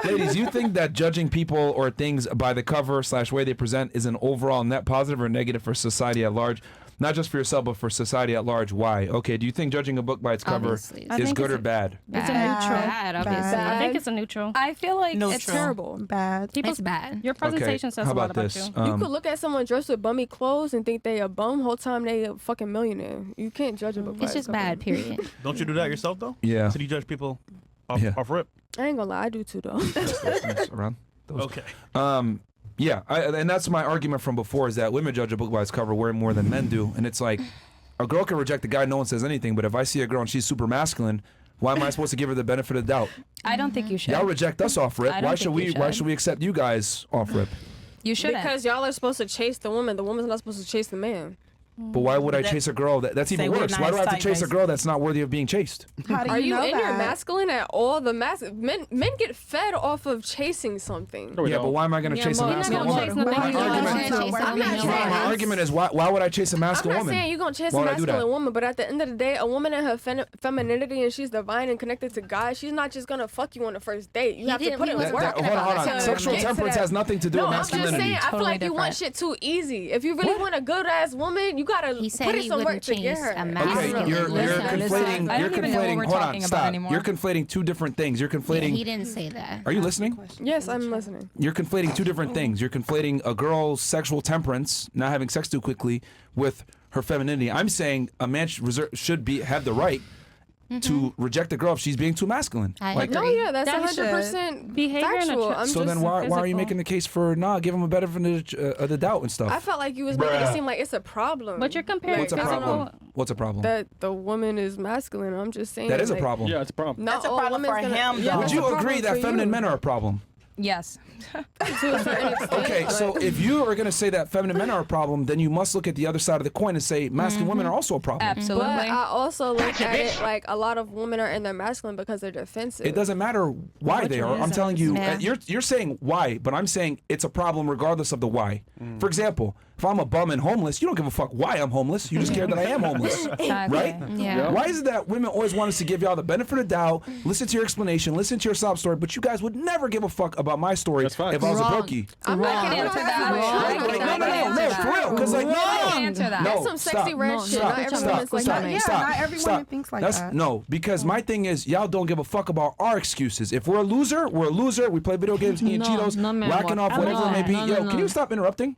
Ladies, you think that judging people or things by the cover / way they present is an overall net positive or negative for society at large? Not just for yourself, but for society at large. Why? Okay, do you think judging a book by its cover is good or bad? It's a neutral. Bad, obviously. I think it's a neutral. I feel like it's terrible. Bad. It's bad. Your presentation says how a lot about about this? you. You could look at someone dressed with bummy clothes and think they a bum. Whole time they a fucking millionaire. You can't judge a book by It's its just cover. bad, period. Don't you do that yourself though? Yeah. So do you judge people off rip? I ain't gonna lie, I do too though. Around those. Okay. Yeah, and that's my argument from before is that women judge a book by its cover way more than men do, and it's like a girl can reject a guy, no one says anything, but if I see a girl and she's super masculine, why am I supposed to give her the benefit of the doubt? I don't think you should. Y'all reject us off rip. I don't Why think should we? you Why should. should we accept you guys off rip? You shouldn't. Because y'all are supposed to chase the woman. The woman's not supposed to chase the man. But why would I chase a girl that's even we're worse? not Why do I have to chase a zeitgeist. girl that's not worthy of being chased? How do Are you know in your that? masculine at all? The men get fed off of chasing something. Yeah, but why am I going to chase a You're not masculine gonna woman? chase nothing. My You're not argument- gonna chase I'm not something. saying- My argument is why would I chase a I'm masculine not woman? saying you're gonna chase Why a would I do that? masculine woman, but at the end of the day, a woman in her femininity and she's divine and connected to God, she's not just gonna fuck you on the first date. You have to put in was work. talking Hold on, hold about on. that. Sexual Get to temperance that. has nothing to do No, with I'm just masculinity. saying, I feel Totally like you want different. shit too easy. If you really want a good ass woman, you gotta He said put in he some work wouldn't to get chase her. a Okay, masculine. you're conflating. I You're don't even know what conflating. we're Hold on, talking about stop. anymore. You're conflating two different things. You're Yeah, conflating. he didn't say that. Are you listening? Yes, I'm listening. You're conflating two different things. You're conflating a girl's sexual temperance, not having sex too quickly, with her femininity. I'm saying a man should have the right to reject a girl if she's being too masculine. I Like, agree. No, yeah, that's That should. 100% Behavior and factual. attract- I'm so just then why are you physical. making the case for give him a benefit of the doubt and stuff? I felt like you was making it seem like it's a problem. But you're comparing What's a physical. problem? What's a problem? That the woman is masculine. I'm just saying That is a like, problem. Yeah, it's a problem. Not That's a all problem women's for gonna- him, Yeah, though. Would that's you a problem agree that for feminine you. men are a problem? Yes. To a certain extent, Okay, but- so if you are going to say that feminine men are a problem, then you must look at the other side of the coin and say masculine women are also a problem. Absolutely. But I also look at it like a lot of women are in their masculine because they're defensive. It doesn't matter why they are. I'm telling you, Yeah. you're saying why, but I'm saying it's a problem regardless of the why. For example, if I'm a bum and homeless, you don't give a fuck why I'm homeless. You just care that I am homeless, Exactly. right? Yeah. Why is it that women always want us to give y'all the benefit of the doubt, listen to your explanation, listen to your sob story, but you guys would never give a fuck about my story That's facts. if I was a Wrong. brookie? I'm not Wrong. getting Answer into that. that. Wrong. Like, no, for real, because like, Answer that. no, That's some sexy stop, red shit. stop, Not every stop, woman's like stop, that. Yeah, stop, not every stop. woman thinks like that. No, because my thing is, y'all don't give a fuck about our excuses. If we're a loser, we're a loser. We play video games, eating Cheetos, no, man, whacking off, whatever it may be. no, Yo, no, can no. you stop interrupting?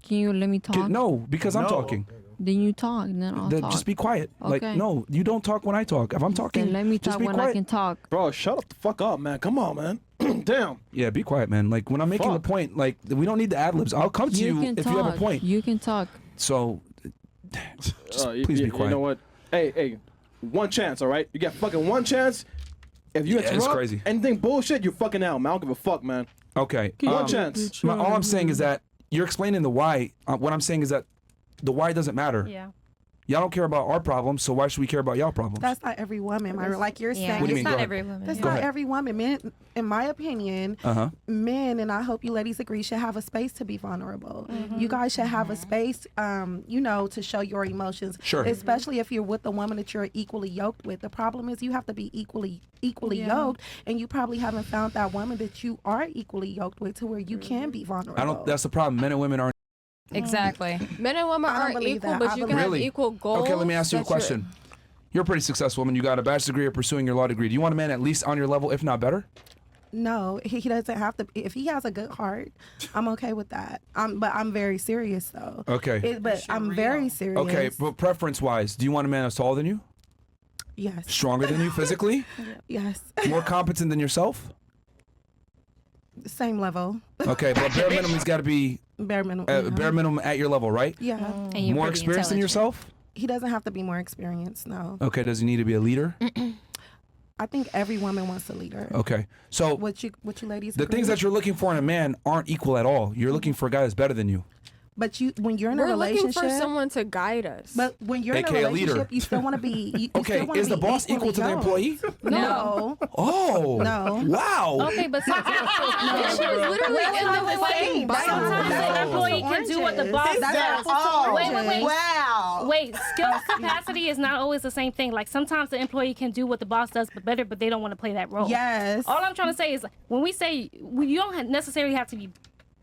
Can you let me talk? No, because I'm No. talking. Then you talk, then I'll talk. Just be quiet. Like, Okay. no, you don't talk when I talk. If I'm talking, Then let me just talk be when quiet. I can talk. Bro, shut up the fuck up, man. Come on, man. Damn. Yeah, be quiet, man. Like, when I'm making Fuck. the point, like, we don't need the ad-libs. I'll come to you can if talk. you have a point. You can talk. So, just please be quiet. You know what? Hey, one chance, all right? You got fucking one chance. If you Yeah, it's interrupt crazy. anything bullshit, you're fucking out, man. I don't give a fuck, man. Okay. One chance. All I'm saying is that you're explaining the why. What I'm saying is that the why doesn't matter. Yeah. Y'all don't care about our problems, so why should we care about y'all problems? That's not every woman, Myron. Like you're Yeah. saying. What do you it's mean? not Go ahead. Every woman. That's Go not ahead. every woman. Men, in my opinion, Uh-huh. men, and I hope you ladies agree, should have a space to be vulnerable. You guys should have a space, to show your emotions. Sure. Especially if you're with a woman that you're equally yoked with. The problem is you have to be equally yoked, and you probably haven't found that woman that you are equally yoked with to where you can be vulnerable. I don't. That's the problem. Men and women aren't. Exactly. Men and women I don't aren't believe equal, that. but I you can have Really? equal goals. Okay, let me ask you a that you're- question. You're a pretty successful woman. You got a bachelor's degree or pursuing your law degree. Do you want a man at least on your level, if not better? No, he doesn't have to. If he has a good heart, I'm okay with that. But I'm very serious though. Okay. But I'm very serious. Okay, but preference-wise, do you want a man that's taller than you, Yes. stronger than you physically, Yes. more competent than yourself? Same level. Okay, but bare minimum's got to be Bare minimum. bare minimum at your level, right? Yeah. And you're More pretty experienced than intelligent. yourself? He doesn't have to be more experienced. No. Okay, does he need to be a leader? I think every woman wants a leader. Okay, so What you ladies? the agree? things that you're looking for in a man aren't equal at all. You're looking for a guy that's better than you. But when you're in a We're looking relationship, for someone to guide us. but when you're in a AKA a leader. relationship, you still want to be. You Okay, still wanna is the be boss equal equally to the yoked. employee? No. Oh. No. Wow. Okay, but sometimes She was literally in the fucking sometimes the Bible. employee can do what the boss That's does. apples to Wait. oranges. Wow. Wait, skills capacity is not always the same thing. Like sometimes the employee can do what the boss does, but better, but they don't want to play that role. Yes. All I'm trying to say is when we say you don't necessarily have to be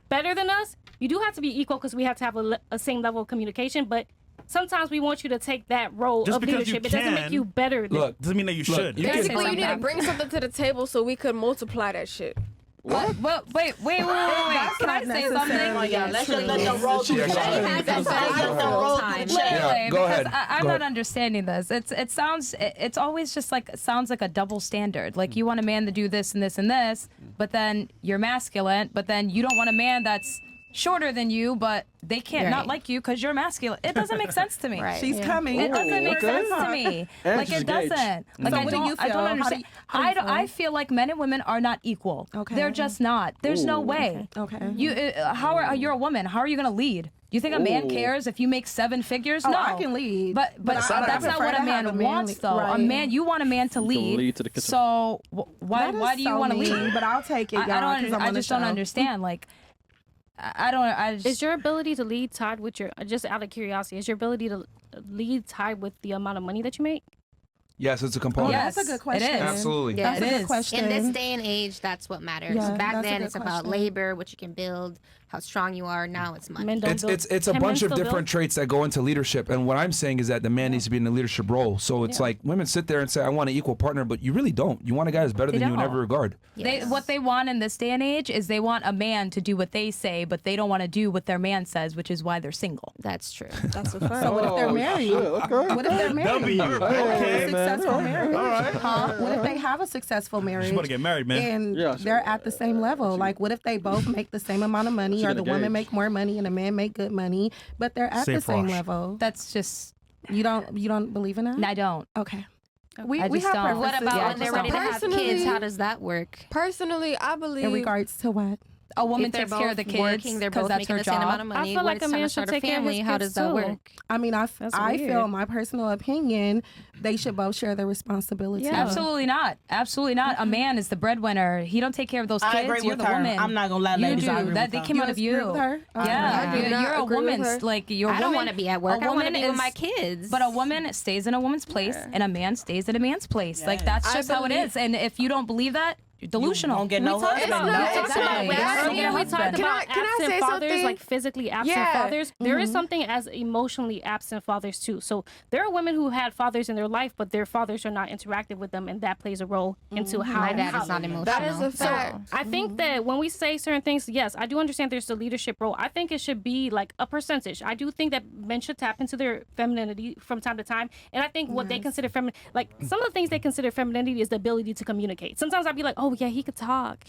better than us. You do have to be equal because we have to have a same level of communication. But sometimes we want you to take that role Just of because leadership. you It doesn't make can- you better. Look, Doesn't mean that you should. you Basically, you need to something. bring something to the table so we could multiply that shit. What? Wait. Can I say something? Yeah, let's just let the roll Yeah, go ahead. Let the Go roll ahead. check. Yeah, go because ahead. I'm Go not ahead. understanding this. It's always just like sounds like a double standard. Like you want a man to do this and this and this, but then you're masculine, but then you don't want a man that's shorter than you, but they can't not Right. like you because you're masculine. It doesn't make sense to me. Right. She's coming. It doesn't make sense to me. And Like she's it engaged. doesn't. Like So I what do don't. you I feel? don't How do understand. you- how do you feel? I feel like men and women are not equal. Okay. They're just not. There's no way. Okay. You're a woman. How are you gonna lead? You think a man Ooh. cares if you make 7 figures? Oh, no, I can lead. But But I that's not prefer what to a have man a man wants, lead. though. A Right. man, you want a man to lead. lead to the kitchen. So why That is why do you so want to mean, lead? But I'll take it, y'all. I 'cause don't. I'm I on the just don't show. understand. Like I just. Is your ability to lead tied with your, just out of curiosity, is your ability to lead tied with the amount of money that you make? Yes, it's a Oh, component. Yes, that's a good it question. is. Absolutely. Yeah. That's It a good is. question. In this day and age, that's what matters. Yeah, Back that's a then, good it's about question. labor, what you can build, how strong you are. Now it's money. Men don't build. It's a Can bunch men of still different build? traits that go into leadership, and what I'm saying is that the man needs to be in a leadership role. So it's like women sit there and say, "I want an equal partner," but you really don't. You want a guy that's better They than you in don't. every regard. What they want in this day and age is they want a man to do what they say, but they don't want to do what their man says, which is why they're single. That's true. That's a fact. So what if they're Oh, married? shit, okay. What if they're married? That'll be you. Okay, Successful marriage. All right. Huh? What if they have a successful marriage? She's about to get married, man. And Yeah, they're at the same level. Like, what if they both make the same amount of money, She or got the woman engaged. make more money and the man make good money, but they're at Same the same frosh. level? That's just. You don't believe in that? I don't. Okay. I We just have don't. What preferences. about Yeah, when they're just ready to have personally- kids? How does that work? Personally, I believe in regards to what? A woman If they're takes care of the both kids working, they're because both that's making her the same job. amount of money. I feel when like it's a time man to start should a take care of family, his how kids does that too. work? I mean, I weird. feel, my personal opinion, they should both share the responsibility. Yeah. Absolutely not. Absolutely not. A man is the breadwinner. He don't take care of those kids. I agree You're with the her. woman. I'm not gonna lie, You ladies. do. I agree That with they her. came out of disagree you. with her? Yeah, I do not you're a agree with woman. her. Like you're a I woman. don't want to be at work. A I want to woman be with is- my kids. But a woman stays in a woman's place, and a man stays in a man's place. Like that's I just how it believe- is. And if you don't believe that, you're delusional. won't get no talked husband. about It's that. not- it's Exactly. not- Earlier we Get a talked husband. about Can I absent say fathers, something? like physically absent Yeah. fathers. There is something as emotionally absent fathers too. So there are women who had fathers in their life, but their fathers are not interactive with them, and that plays a role into how. My dad how- is not emotional. That is a So fact. I think that when we say certain things, yes, I do understand there's the leadership role. I think it should be like a percentage. I do think that men should tap into their femininity from time to time. And I think what they consider feminine, like some of the things they consider femininity is the ability to communicate. Sometimes I'd be like, oh yeah, he could talk.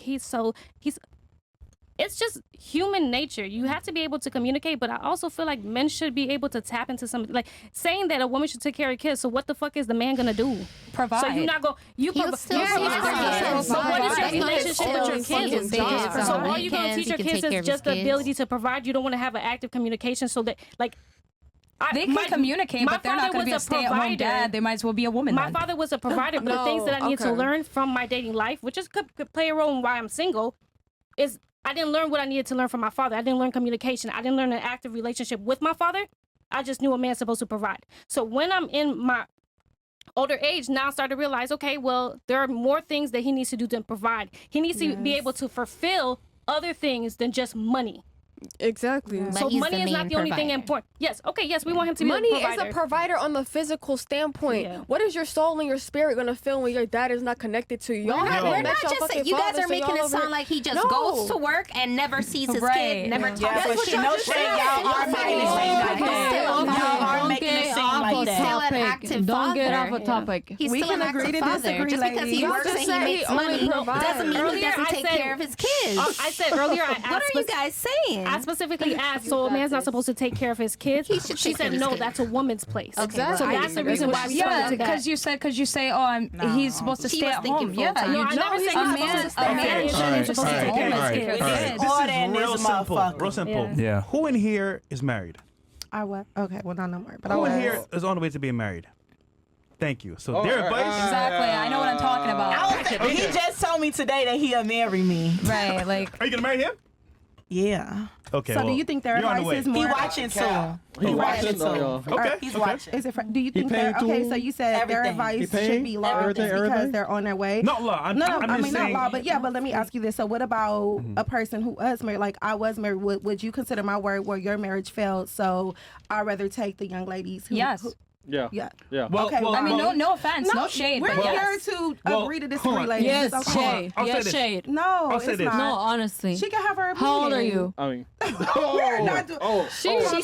It's just human nature. You have to be able to communicate, but I also feel like men should be able to tap into some, like saying that a woman should take care of kids. So what the fuck is the man gonna do? Provide. So you're not go. You He'll provide. still see his kids. So what is your That's not relationship his with your own fucking kids? job. So On all you're gonna weekends, teach he your can kids take care is of just his the kids. ability to provide. You don't want to have an active communication, so that like. They can communicate, but they're not going to be a stay-at-home dad. They might as well be a woman. My then. father was a provider, but the things that I needed to okay. learn from my dating life, which is could play a role in why I'm single, is I didn't learn what I needed to learn from my father. I didn't learn communication. I didn't learn an active relationship with my father. I just knew a man's supposed to provide. So when I'm in my older age, now I start to realize, okay, well, there are more things that he needs to do than provide. He needs to be able to fulfill other things than just money. Exactly. But So he's money the is not main the only thing provider. important. Yes, okay, yes, we want him to be Money a is provider. a provider on the physical standpoint. Yeah. What is your soul and your spirit gonna feel when your dad is not connected to you? Y'all We're haven't not met your just fucking you guys father, are so making y'all it over sound here- like he just No. goes to work and never sees his Right. kid, never Yeah, talks but to you know, him. Shay, y'all are making it seem like that. Y'all are making it seem like he's still an active Don't father. get off a topic. He's We still can an agree active to father. disagree, Just because ladies. he works Just and he say makes he only money provides. doesn't mean he Earlier doesn't I take said- care of his kids. I said earlier, I asked What are you guys saying? I specifically asked, so a man's not supposed to take care of his kids. should She take care said, of his no, kids. that's a woman's place. Exactly. So that's the reason why we Yeah, started that. because you say, oh, he's supposed to She stay was at thinking home. Yeah, full-time. No, I never said a he's man. supposed to A stay man married. shouldn't He's supposed to take care of his kids. It's This order in is this real simple. motherfucker. Real simple. Yeah. Who in here is married? I was okay. Well, not no more. But I Who was. in here is on the way to being married? Thank you. So Oh, their advice. Exactly. I know what I'm talking about. He just told me today that he'll marry me. Right. Like, Are you gonna marry him? Yeah. Okay. So well, do you think their you're on the advice way. is He more? watching soon. He He watching? watching Oh, soon. yeah. Okay. He's okay. watching. Is it? Do you think paying they're okay? too? So you said their Everything. advice He should paying? be low Everything, just because everything? they're on their way. Not law. I'm No, just I mean not saying. law, but yeah. But let me ask you this: so, what about a person who was married? Like I was married. Would you consider my word where your marriage failed? So I'd rather take the young ladies who. yes. Who, Yeah. yeah. Yeah. Well, Okay, well, I mean, well, no offense, no shade, We're but here yes. to Well, agree to hold disagree, on. ladies. Yes, It's okay. shade. I'll say Yes, this. shade. No, I'll say it's this. not. No, honestly. She can have her opinion. How old are you? I mean. We're not doing. She said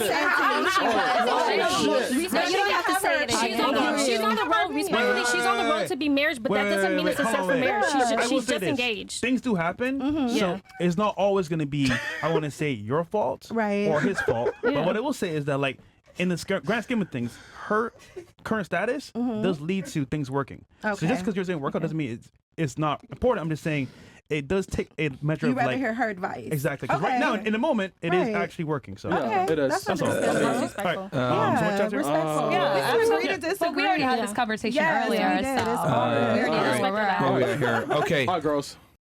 No, you don't have to say it. She's on the road. Respectfully, she's on the road to be married, but that doesn't mean it's a set for marriage. I will She's say just this. engaged. Things do happen, so it's not always going to be, I want to say, your fault Right. or his fault. But what I will say is that, like, in the grand scheme of things, her current status does lead to things working. So Okay. just because you're saying workout doesn't mean it's not important. I'm just saying it does take a measure You of rather like hear her advice. exactly. 'Cause Okay. right now, in the moment, it is Right. actually working. So Yeah, Okay, it is. that's that's all. understandable. All right. Respectful. So Yeah, much answer? respectful. Yeah, We can agree absolutely. to disagree. But we already had this conversation Yes, earlier. we did. It's So all good. we already know All where we're right. at. What we got here? Okay. All right, girls.